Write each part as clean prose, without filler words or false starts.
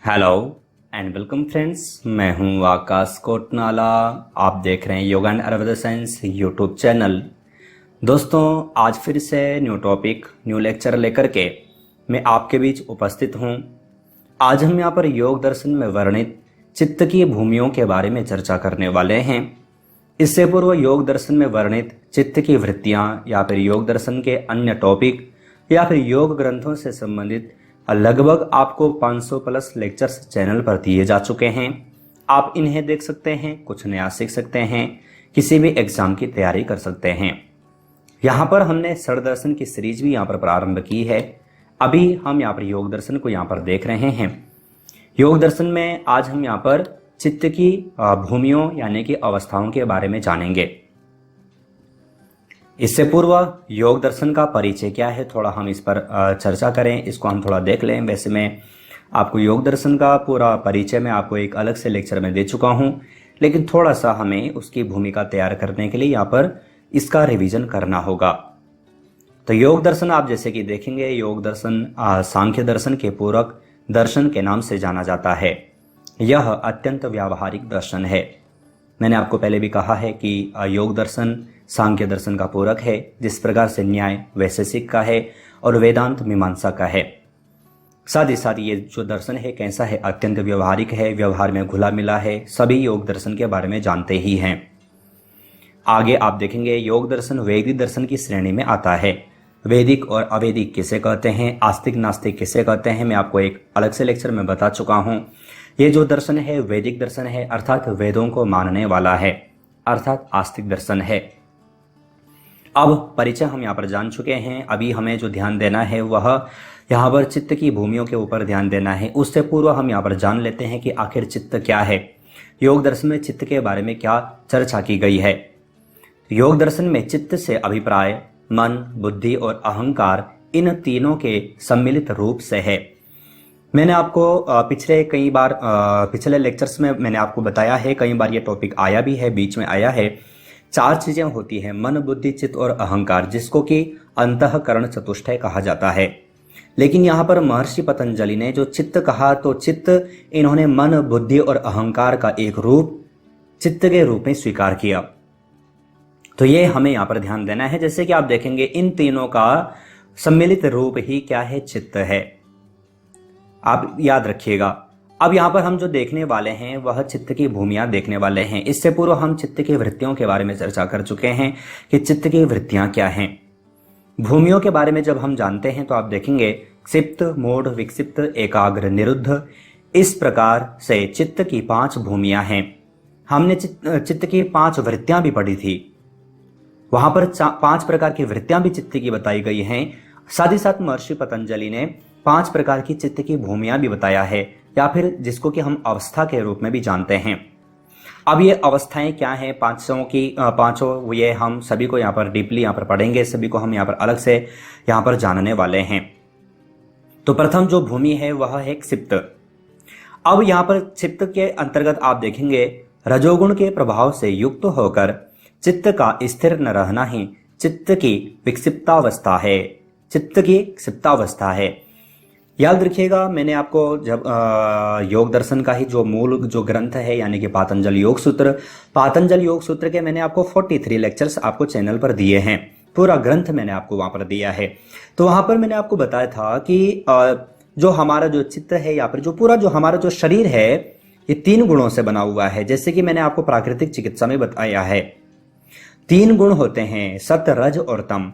Hello and welcome friends, मैं हूं आकाश कोटनाला। आप देख रहे हैं yoga and Ayurveda science YouTube channel. दोस्तों, आज फिर से न्यू टॉपिक न्यू लेक्चर लेकर के मैं आपके बीच उपस्थित हूं। आज हम यहां पर योग दर्शन में वर्णित चित्त की भूमियों के बारे में चर्चा करने वाले हैं। इससे पूर्व योग दर्शन में वर्णित चित्त की वृत्तियां या फिर योग दर्शन के अन्य टॉपिक या फिर योग ग्रंथों से संबंधित लगभग आपको 500 प्लस लेक्चर्स चैनल पर दिए जा चुके हैं। आप इन्हें देख सकते हैं, कुछ नया सीख सकते हैं, किसी भी एग्जाम की तैयारी कर सकते हैं। यहाँ पर हमने षड दर्शन की सीरीज भी यहाँ पर प्रारंभ की है। अभी हम यहाँ पर योग दर्शन को यहाँ पर देख रहे हैं। योग दर्शन में आज हम यहाँ पर चित्त की भूमियों यानी कि अवस्थाओं के बारे में जानेंगे। इससे पूर्व योग दर्शन का परिचय क्या है, थोड़ा हम इस पर चर्चा करें, इसको हम थोड़ा देख लें। वैसे मैं आपको योग दर्शन का पूरा परिचय मैं आपको एक अलग से लेक्चर में दे चुका हूं, लेकिन थोड़ा सा हमें उसकी भूमिका तैयार करने के लिए यहाँ पर इसका रिवीजन करना होगा। तो योग दर्शन आप जैसे कि देखेंगे, योग दर्शन सांख्य दर्शन के पूरक दर्शन के नाम से जाना जाता है। यह अत्यंत व्यावहारिक दर्शन है। मैंने आपको पहले भी कहा है कि योग दर्शन सांख्य दर्शन का पूरक है, जिस प्रकार से न्याय वैशेषिक का है और वेदांत मीमांसा का है। साथ ही साथ ये जो दर्शन है कैसा है, अत्यंत व्यवहारिक है, व्यवहार में घुला मिला है। सभी योग दर्शन के बारे में जानते ही हैं। आगे आप देखेंगे योग दर्शन वैदिक दर्शन की श्रेणी में आता है। वैदिक और अवैदिक किसे कहते हैं, आस्तिक नास्तिक किसे कहते हैं, मैं आपको एक अलग से लेक्चर में बता चुका हूं। ये जो दर्शन है वैदिक दर्शन है, अर्थात वेदों को मानने वाला है, अर्थात आस्तिक दर्शन है। अब परिचय हम यहाँ पर जान चुके हैं। अभी हमें जो ध्यान देना है वह यहाँ पर चित्त की भूमियों के ऊपर ध्यान देना है। उससे पूर्व हम यहाँ पर जान लेते हैं कि आखिर चित्त क्या है, योग दर्शन में चित्त के बारे में क्या चर्चा की गई है। योग दर्शन में चित्त से अभिप्राय मन, बुद्धि और अहंकार इन तीनों के सम्मिलित रूप से है। मैंने आपको पिछले लेक्चर्स में मैंने आपको बताया है, कई बार ये टॉपिक आया भी है, बीच में आया है। 4 चीजें होती हैं, मन, बुद्धि, चित्त और अहंकार, जिसको कि अंतःकरण चतुष्टय कहा जाता है। लेकिन यहाँ पर महर्षि पतंजलि ने जो चित्त कहा, तो चित्त इन्होंने मन, बुद्धि और अहंकार का एक रूप चित्त के रूप में स्वीकार किया। तो ये हमें यहाँ पर ध्यान देना है। जैसे कि आप देखेंगे इन तीनों का सम्मिलित रूप ही क्या है, चित्त है। आप याद रखिएगा। अब यहाँ पर हम जो देखने वाले हैं वह चित्त की भूमियां देखने वाले हैं। इससे पूर्व हम चित्त की वृत्तियों के बारे में चर्चा कर चुके हैं कि चित्त की वृत्तियां क्या हैं। भूमियों के बारे में जब हम जानते हैं तो आप देखेंगे क्षिप्त, मूढ़, विक्षिप्त, एकाग्र, निरुद्ध, इस प्रकार से चित्त की 5 भूमियां हैं। हमने चित्त की 5 वृत्तियां भी पढ़ी थी। वहां पर 5 प्रकार की वृत्तियां भी चित्त की बताई गई हैं। साथ ही साथ महर्षि पतंजलि ने 5 प्रकार की चित्त की भूमियां भी बताया है, या फिर जिसको कि हम अवस्था के रूप में भी जानते हैं। अब ये अवस्थाएं क्या हैं, पांचों ये हम सभी को यहाँ पर डीपली यहाँ पर पढ़ेंगे, सभी को हम यहाँ पर अलग से यहाँ पर जानने वाले हैं। तो प्रथम जो भूमि है वह है क्षिप्त। अब यहाँ पर क्षिप्त के अंतर्गत आप देखेंगे रजोगुण के प्रभाव से युक्त होकर चित्त का स्थिर न रहना ही चित्त की विक्षिप्तावस्था है, चित्त की क्षिप्तावस्था है। याद रखिएगा, मैंने आपको जब योग दर्शन का ही जो मूल जो ग्रंथ है यानी कि पातंजल योग सूत्र के मैंने आपको 43 लेक्चर्स आपको चैनल पर दिए हैं। पूरा ग्रंथ मैंने आपको वहां पर दिया है। तो वहां पर मैंने आपको बताया था कि जो हमारा जो चित्त है या फिर जो पूरा जो हमारा जो शरीर है ये 3 गुणों से बना हुआ है। जैसे कि मैंने आपको प्राकृतिक चिकित्सा में बताया है, 3 गुण होते हैं, सत्व, रज और तम।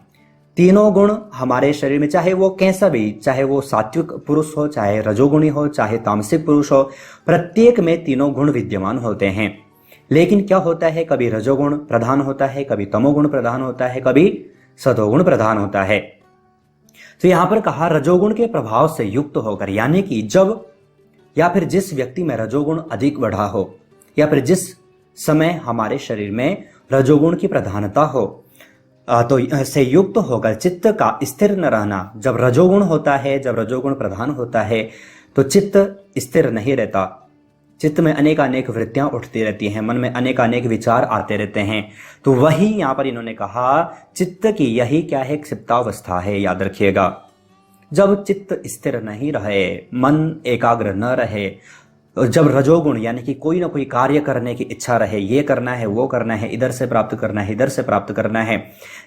तीनों गुण हमारे शरीर में, चाहे वो कैसा भी, चाहे वो सात्विक पुरुष हो, चाहे रजोगुणी हो, चाहे तामसिक पुरुष हो, प्रत्येक में तीनों गुण विद्यमान होते हैं। लेकिन क्या होता है, कभी रजोगुण प्रधान होता है, कभी तमोगुण प्रधान होता है, कभी सतोगुण प्रधान होता है। तो यहां पर कहा रजोगुण के प्रभाव से युक्त होकर, यानी कि जब या फिर जिस व्यक्ति में रजोगुण अधिक बढ़ा हो या फिर जिस समय हमारे शरीर में रजोगुण की प्रधानता हो, तो से युक्त होकर चित्त का स्थिर न रहना। जब रजोगुण होता है, जब रजोगुण प्रधान होता है तो चित्त स्थिर नहीं रहता। चित्त में अनेक वृत्तियां उठती रहती हैं, मन में अनेक विचार आते रहते हैं। तो वही यहाँ पर इन्होंने कहा चित्त की यही क्या है, क्षिप्तावस्था है। याद रखिएगा। जब चित्त स्थिर नहीं रहे, मन एकाग्र न रहे, जब रजोगुण यानी कि कोई ना कोई कार्य करने की इच्छा रहे, ये करना है वो करना है, इधर से प्राप्त करना है इधर से प्राप्त करना है,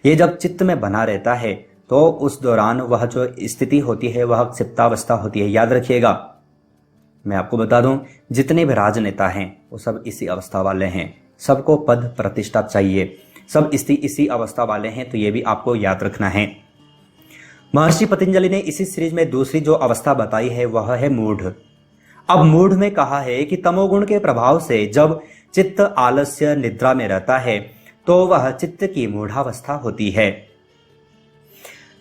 ये जब चित्त में बना रहता है तो उस दौरान वह जो स्थिति होती है वह क्षिप्तावस्था होती है। याद रखिएगा, मैं आपको बता दूं, जितने भी राजनेता हैं वो सब इसी अवस्था वाले हैं। सबको पद प्रतिष्ठा चाहिए, सब इसी अवस्था वाले हैं, तो ये भी आपको याद रखना है। महर्षि पतंजलि ने इसी सीरीज में दूसरी जो अवस्था बताई है वह है मूढ़। अब मूढ़ में कहा है कि तमोगुण के प्रभाव से जब चित्त आलस्य निद्रा में रहता है तो वह चित्त की मूढ़ावस्था होती है।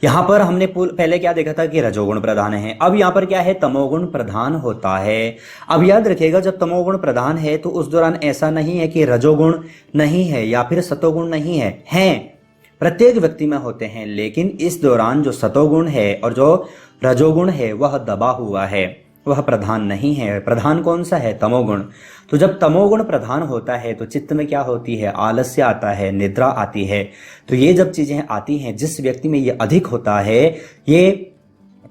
यहां पर हमने पहले क्या देखा था कि रजोगुण प्रधान है, अब यहां पर क्या है, तमोगुण प्रधान होता है। अब याद रखिएगा, जब तमोगुण प्रधान है तो उस दौरान ऐसा नहीं है कि रजोगुण नहीं है या फिर सतोगुण नहीं है, हैं, प्रत्येक व्यक्ति में होते हैं, लेकिन इस दौरान जो सतोगुण है और जो रजोगुण है वह दबा हुआ है, वह प्रधान नहीं है। प्रधान कौन सा है, तमोगुण। तो जब तमोगुण प्रधान होता है तो चित्त में क्या होती है, आलस्य आता है, निद्रा आती है। तो ये जब चीजें आती हैं, जिस व्यक्ति में ये अधिक होता है, ये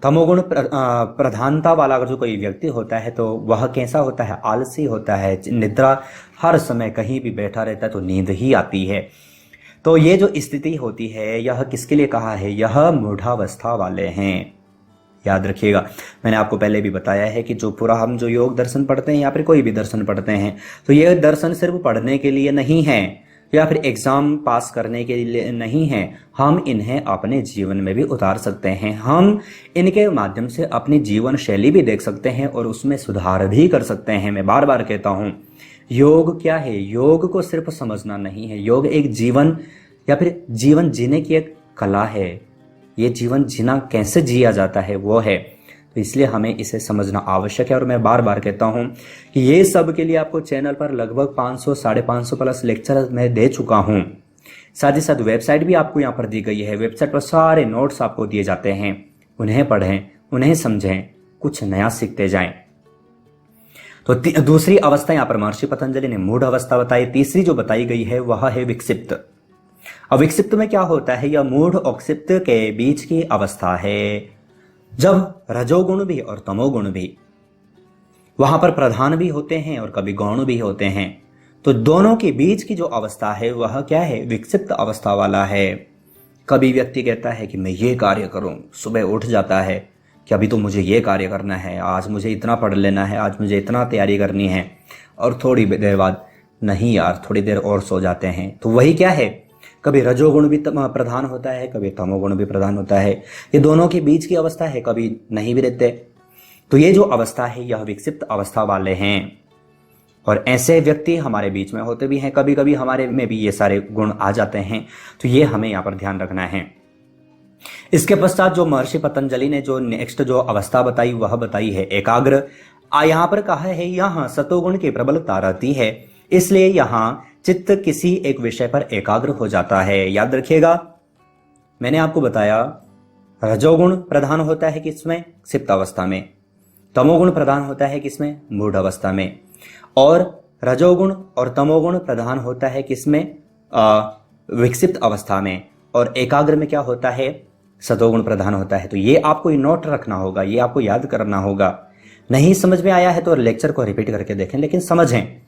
तमोगुण प्रधानता वाला अगर जो कोई व्यक्ति होता है तो वह कैसा होता है, आलसी होता है, निद्रा, हर समय कहीं भी बैठा रहता है तो नींद ही आती है। तो ये जो स्थिति होती है यह किसके लिए कहा है, यह मूढ़ावस्था वाले हैं। याद रखिएगा, मैंने आपको पहले भी बताया है कि जो पूरा हम जो योग दर्शन पढ़ते हैं या फिर कोई भी दर्शन पढ़ते हैं तो ये दर्शन सिर्फ पढ़ने के लिए नहीं है या फिर एग्जाम पास करने के लिए नहीं है, हम इन्हें अपने जीवन में भी उतार सकते हैं। हम इनके माध्यम से अपनी जीवन शैली भी देख सकते हैं और उसमें सुधार भी कर सकते हैं। मैं बार बार कहता हूँ, योग क्या है, योग को सिर्फ समझना नहीं है, योग एक जीवन या फिर जीवन जीने की एक कला है। ये जीवन जीना कैसे जिया जाता है वो है, तो इसलिए हमें इसे समझना आवश्यक है। और मैं बार बार कहता हूं कि ये सब के लिए आपको चैनल पर लगभग 500 550 प्लस लेक्चर मैं दे चुका हूं। साथ ही साथ वेबसाइट भी आपको यहाँ पर दी गई है, वेबसाइट पर सारे नोट्स आपको दिए जाते हैं, उन्हें पढ़ें, उन्हें समझें, कुछ नया सीखते जाएं। तो दूसरी अवस्था यहाँ पर महर्षि पतंजलि ने मूढ़ अवस्था बताई। तीसरी जो बताई गई है वह है विक्षिप्त। अब विक्षिप्त में क्या होता है, यह मूढ़ और क्षिप्त के बीच की अवस्था है, जब रजोगुण भी और तमोगुण भी वहां पर प्रधान भी होते हैं और कभी गौण भी होते हैं। तो दोनों के बीच की जो अवस्था है वह क्या है, विक्षिप्त अवस्था वाला है। कभी व्यक्ति कहता है कि मैं ये कार्य करूं, सुबह उठ जाता है कि अभी तो मुझे ये कार्य करना है, आज मुझे इतना पढ़ लेना है, आज मुझे इतना तैयारी करनी है, और थोड़ी देर बाद नहीं यार थोड़ी देर और सो जाते हैं। तो वही क्या है, कभी रजोगुण भी प्रधान होता है, कभी तमोगुण भी प्रधान होता है। ये दोनों के बीच की अवस्था है, कभी नहीं भी रहते। तो ये जो अवस्था है यह विक्षिप्त अवस्था वाले हैं, और ऐसे व्यक्ति हमारे बीच में होते भी हैं, कभी कभी हमारे में भी ये सारे गुण आ जाते हैं। तो ये हमें यहाँ पर ध्यान रखना है। इसके पश्चात जो महर्षि पतंजलि ने जो नेक्स्ट जो अवस्था बताई वह बताई है एकाग्र। यहाँ पर कहा है यहाँ सतोगुण की प्रबलता रहती है, इसलिए यहाँ चित्त किसी एक विषय पर एकाग्र हो जाता है। याद रखिएगा, मैंने आपको बताया रजोगुण प्रधान होता है किसमें, क्षिप्त अवस्था में, तमोगुण प्रधान होता है किसमें, मूढ़ अवस्था में, और रजोगुण और तमोगुण प्रधान होता है किसमें, विक्षिप्त अवस्था में, और एकाग्र में क्या होता है, सतोगुण प्रधान होता है। तो ये आपको नोट रखना होगा, ये आपको याद करना होगा। नहीं समझ में आया है तो लेक्चर को रिपीट करके देखें, लेकिन समझें।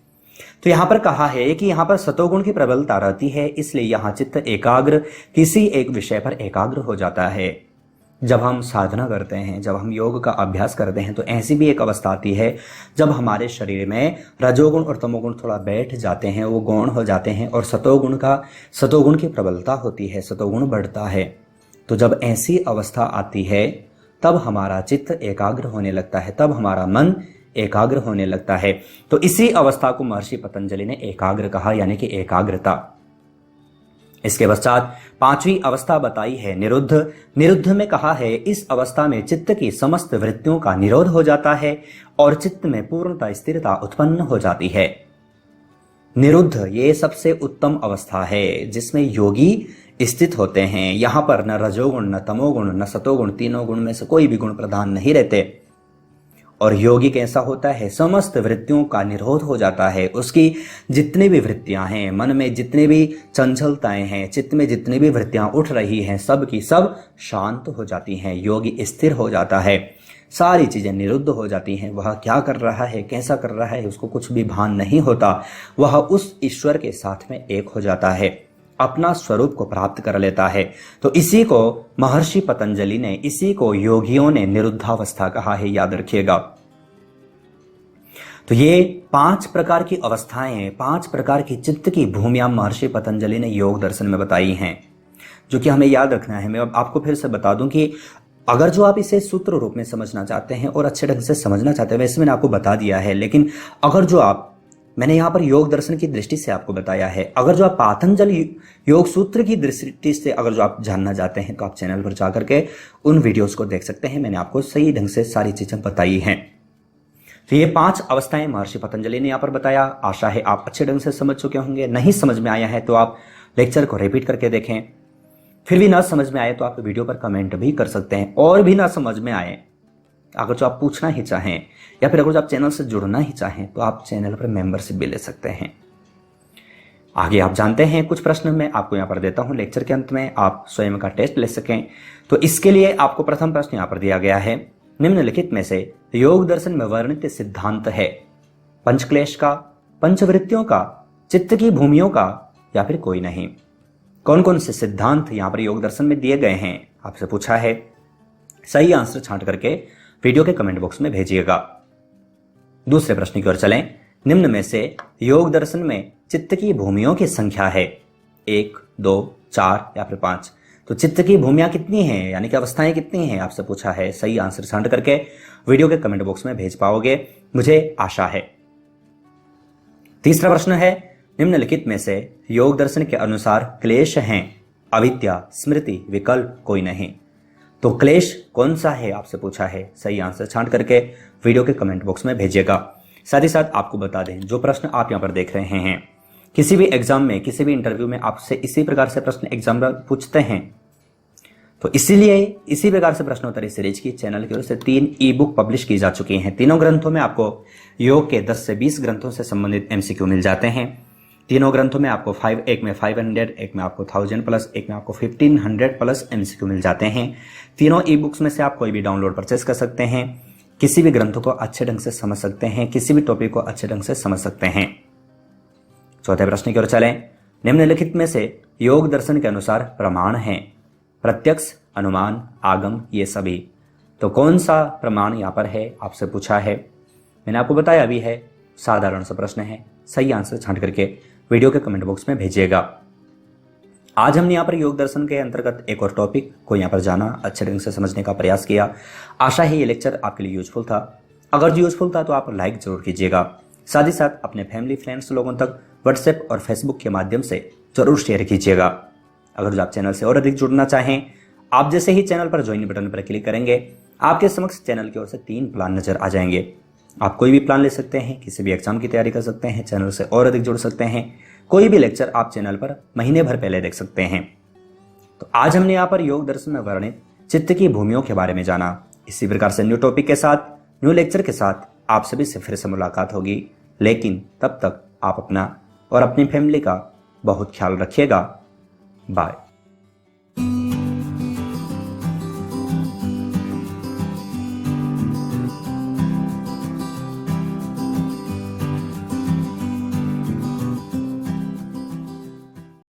तो यहां पर कहा है कि यहां पर सतोगुण की प्रबलता रहती है, इसलिए यहां चित्त एकाग्र किसी एक विषय पर एकाग्र हो जाता है। जब हम साधना करते हैं, जब हम योग का अभ्यास करते हैं, तो ऐसी भी एक अवस्था आती है जब हमारे शरीर में रजोगुण और तमोगुण थोड़ा बैठ जाते हैं, वो गौण हो जाते हैं, और सतोगुण की प्रबलता होती है, सतोगुण बढ़ता है। तो जब ऐसी अवस्था आती है तब हमारा चित्त एकाग्र होने लगता है, तब हमारा मन एकाग्र होने लगता है। तो इसी अवस्था को महर्षि पतंजलि ने एकाग्र कहा, यानी कि एकाग्रता। इसके पश्चात पांचवी अवस्था बताई है निरुद्ध। निरुद्ध में कहा है इस अवस्था में चित्त की समस्त वृत्तियों का निरोध हो जाता है और चित्त में पूर्णता स्थिरता उत्पन्न हो जाती है। निरुद्ध ये सबसे उत्तम अवस्था है जिसमें योगी स्थित होते हैं। यहां पर न रजोगुण, न तमोगुण, न सतोगुण, तीनों गुण में से कोई भी गुण प्रधान नहीं रहते, और योगी कैसा होता है, समस्त वृत्तियों का निरोध हो जाता है। उसकी जितनी भी वृत्तियां हैं, मन में जितनी भी चंचलताएं हैं, चित्त में जितनी भी वृत्तियां उठ रही हैं, सब की सब शांत हो जाती हैं। योगी स्थिर हो जाता है, सारी चीजें निरुद्ध हो जाती हैं। वह क्या कर रहा है, कैसा कर रहा है, उसको कुछ भी भान नहीं होता। वह उस ईश्वर के साथ में एक हो जाता है, अपना स्वरूप को प्राप्त कर लेता है। तो इसी को महर्षि पतंजलि ने, इसी को योगियों ने निरुद्धावस्था कहा है, याद रखिएगा। तो ये 5 प्रकार की अवस्थाएं हैं, 5 प्रकार की चित्त की भूमियां महर्षि पतंजलि ने योग दर्शन में बताई हैं, जो कि हमें याद रखना है। मैं अब आपको फिर से बता दूं कि अगर जो आप इसे सूत्र रूप में समझना चाहते हैं और अच्छे ढंग से समझना चाहते हैं, वैसे मैंने आपको बता दिया है, लेकिन अगर जो आप, मैंने यहाँ पर योग दर्शन की दृष्टि से आपको बताया है, अगर जो आप पातंजलि योग सूत्र की दृष्टि से अगर जो आप जानना चाहते हैं तो आप चैनल पर जाकर के उन वीडियोस को देख सकते हैं। मैंने आपको सही ढंग से सारी चीजें बताई हैं। तो ये 5 अवस्थाएं महर्षि पतंजलि ने यहाँ पर बताया। आशा है आप अच्छे ढंग से समझ चुके होंगे। नहीं समझ में आया है तो आप लेक्चर को रिपीट करके देखें। फिर भी ना समझ में आए तो आप वीडियो पर कमेंट भी कर सकते हैं। और भी ना समझ में आए, अगर जो आप पूछना ही चाहें या फिर अगर जो आप चैनल से जुड़ना ही चाहें तो आप चैनल पर मेंबरशिप भी ले सकते हैं। आगे आप जानते हैं कुछ प्रश्न मैं आपको यहाँ पर देता हूं लेक्चर के अंत में, आप स्वयं का टेस्ट ले सकें। तो इसके लिए आपको प्रथम प्रश्न यहाँ पर दिया गया है, निम्नलिखित में से योग दर्शन में वर्णित सिद्धांत है पंचक्लेश का, पंचवृत्तियों का, चित्त की भूमियों का या फिर कोई नहीं। कौन कौन से सिद्धांत यहाँ पर योग दर्शन में दिए गए हैं आपसे पूछा है। सही आंसर छांट करके वीडियो के कमेंट बॉक्स में भेजिएगा। दूसरे प्रश्न की ओर चलें। निम्न में से योग दर्शन में चित्त की भूमियों की संख्या है 1, 2, 4 या फिर 5। तो चित्त की भूमियां कितनी हैं, यानी कि अवस्थाएं कितनी हैं आपसे पूछा है। सही आंसर छांट करके वीडियो के कमेंट बॉक्स में भेज पाओगे, मुझे आशा है। तीसरा प्रश्न है, निम्नलिखित में से योग दर्शन के अनुसार क्लेश हैं अविद्या, स्मृति, विकल्प कोई नहीं। तो क्लेश कौन सा है आपसे पूछा है। सही आंसर छांट करके वीडियो के कमेंट बॉक्स में भेजिएगा। साथ ही साथ आपको बता दें, जो प्रश्न आप यहां पर देख रहे हैं, किसी भी एग्जाम में, किसी भी इंटरव्यू में आपसे इसी प्रकार से प्रश्न एग्जाम में पूछते हैं। तो इसीलिए इसी प्रकार से प्रश्नोत्तरी सीरीज की चैनल की ओर से 3 ई बुक पब्लिश की जा चुकी हैं। तीनों ग्रंथों में आपको योग के 10 से 20 ग्रंथों से संबंधित MCQ मिल जाते हैं। तीनों ग्रंथों में आपको एक में 500, एक में आपको 1000 प्लस, एक में आपको 1500 प्लस MCQ मिल जाते हैं। तीनों ई बुक्स में से आप कोई भी डाउनलोड परचेस कर सकते हैं, किसी भी ग्रंथ को अच्छे ढंग से समझ सकते हैं, किसी भी टॉपिक को अच्छे ढंग से समझ सकते हैं। चौथे प्रश्न की ओर चलें। निम्नलिखित में से योग दर्शन के अनुसार प्रमाण हैं प्रत्यक्ष, अनुमान, आगम, ये सभी। तो कौन सा प्रमाण यहाँ पर है आपसे पूछा है। मैंने आपको बताया भी है, साधारण सा प्रश्न है। सही आंसर छांट करके वीडियो के कमेंट बॉक्स में भेजिएगा। आज हमने यहाँ पर योग दर्शन के अंतर्गत एक और टॉपिक को यहाँ पर जाना, अच्छे ढंग से समझने का प्रयास किया। आशा है ये लेक्चर आपके लिए यूजफुल था। अगर जो यूजफुल था तो आप लाइक जरूर कीजिएगा। साथ ही साथ अपने फैमिली फ्रेंड्स लोगों तक व्हाट्सएप और फेसबुक के माध्यम से जरूर शेयर कीजिएगा। अगर जो आप चैनल से और अधिक जुड़ना चाहें, आप जैसे ही चैनल पर ज्वाइन बटन पर क्लिक करेंगे, आपके समक्ष चैनल की ओर से 3 प्लान नजर आ जाएंगे। आप कोई भी प्लान ले सकते हैं, किसी भी एग्जाम की तैयारी कर सकते हैं, चैनल से और अधिक जुड़ सकते हैं, कोई भी लेक्चर आप चैनल पर महीने भर पहले देख सकते हैं। तो आज हमने यहाँ पर योग दर्शन में वर्णित चित्त की भूमियों के बारे में जाना। इसी प्रकार से न्यू टॉपिक के साथ, न्यू लेक्चर के साथ आप सभी से फिर से मुलाकात होगी। लेकिन तब तक आप अपना और अपनी फैमिली का बहुत ख्याल रखिएगा। बाय।